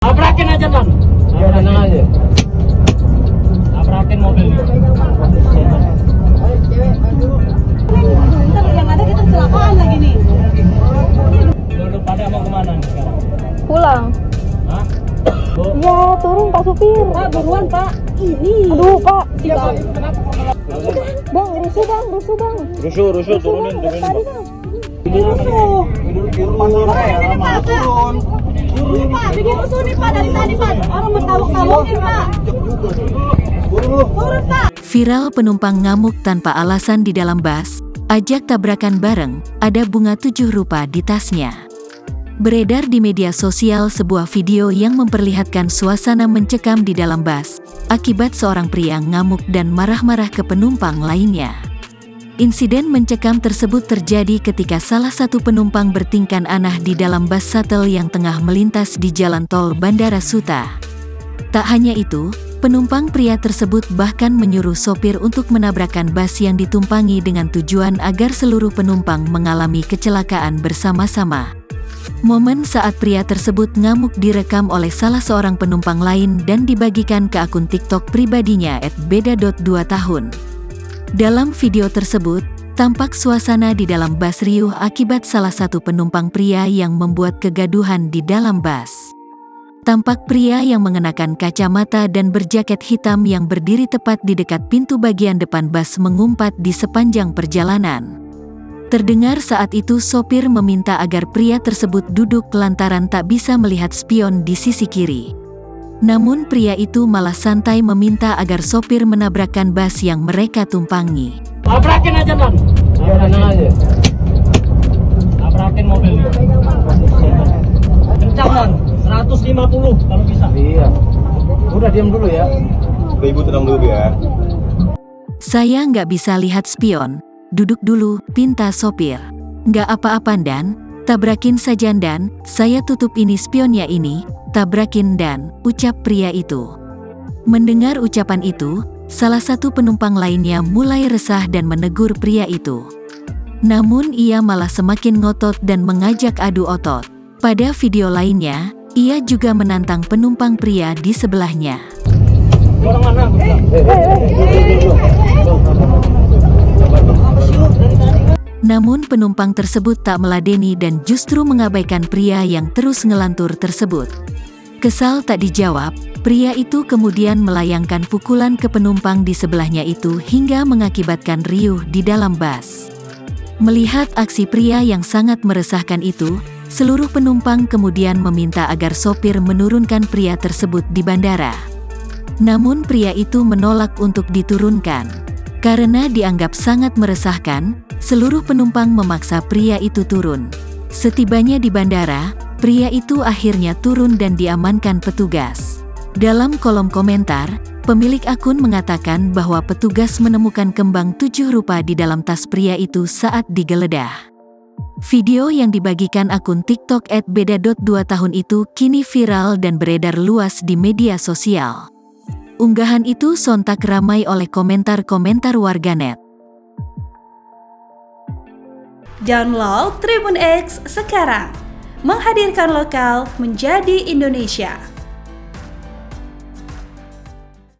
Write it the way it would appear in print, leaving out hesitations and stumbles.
Tabrakin aja bang. Iya, tenang aja. Tabrakin mobil ini. Ntar yang ada kita kecelakaan lagi nih. Lu pada mau kemana nih sekarang? Pulang. Hah? Bu, Ya, turun Pak Supir. Pak, buruan Pak. Ini. Aduh, Pak. siapa? Kenapa? Bang, rusuh bang, rusuh bang. Rusuh, turunin, Bang, dari tadi bang. Rusuh. Di rumah sore, Ini Pak, turun. Turun Pak, bikin rusuh nih Pak dari tadi Pak. Orang bertawuk-tawukin Pak. Turun Pak. Viral penumpang ngamuk tanpa alasan di dalam bus, ajak tabrakan bareng, ada bunga 7 rupa di tasnya. Beredar di media sosial sebuah video yang memperlihatkan suasana mencekam di dalam bus, akibat seorang pria ngamuk dan marah-marah ke penumpang lainnya. Insiden mencekam tersebut terjadi ketika salah satu penumpang bertingkah aneh di dalam bus shuttle yang tengah melintas di jalan tol Bandara Suta. Tak hanya itu, penumpang pria tersebut bahkan menyuruh sopir untuk menabrakkan bus yang ditumpangi dengan tujuan agar seluruh penumpang mengalami kecelakaan bersama-sama. Momen saat pria tersebut ngamuk direkam oleh salah seorang penumpang lain dan dibagikan ke akun TikTok pribadinya @beda.2tahun. Dalam video tersebut, tampak suasana di dalam bus riuh akibat salah satu penumpang pria yang membuat kegaduhan di dalam bus. Tampak pria yang mengenakan kacamata dan berjaket hitam yang berdiri tepat di dekat pintu bagian depan bus mengumpat di sepanjang perjalanan. Terdengar saat itu sopir meminta agar pria tersebut duduk lantaran tak bisa melihat spion di sisi kiri. Namun pria itu malah santai meminta agar sopir menabrakkan bus yang mereka tumpangi. Tabrakin aja bang. Iya, tenang aja. Tabrakin mobil ini. Kencang bang, 150 kalau bisa. Iya. Udah diam dulu ya. Udah ibu tenang dulu ya. Saya nggak bisa lihat spion, duduk dulu, pinta sopir. Nggak apa-apa dan, tabrakin saja dan, saya tutup ini spionnya ini, tabrakin dan, ucap pria itu. Mendengar ucapan itu, salah satu penumpang lainnya mulai resah dan menegur pria itu. Namun ia malah semakin ngotot dan mengajak adu otot. Pada video lainnya, ia juga menantang penumpang pria di sebelahnya. Orang mana? Namun penumpang tersebut tak meladeni dan justru mengabaikan pria yang terus ngelantur tersebut. Kesal tak dijawab, pria itu kemudian melayangkan pukulan ke penumpang di sebelahnya itu hingga mengakibatkan riuh di dalam bus. Melihat aksi pria yang sangat meresahkan itu, seluruh penumpang kemudian meminta agar sopir menurunkan pria tersebut di bandara. Namun pria itu menolak untuk diturunkan. Karena dianggap sangat meresahkan, seluruh penumpang memaksa pria itu turun. Setibanya di bandara, pria itu akhirnya turun dan diamankan petugas. Dalam kolom komentar, pemilik akun mengatakan bahwa petugas menemukan kembang 7 rupa di dalam tas pria itu saat digeledah. Video yang dibagikan akun TikTok @beda.2tahun itu kini viral dan beredar luas di media sosial. Unggahan itu sontak ramai oleh komentar-komentar warganet. Download Tribun X sekarang. Menghadirkan lokal menjadi Indonesia.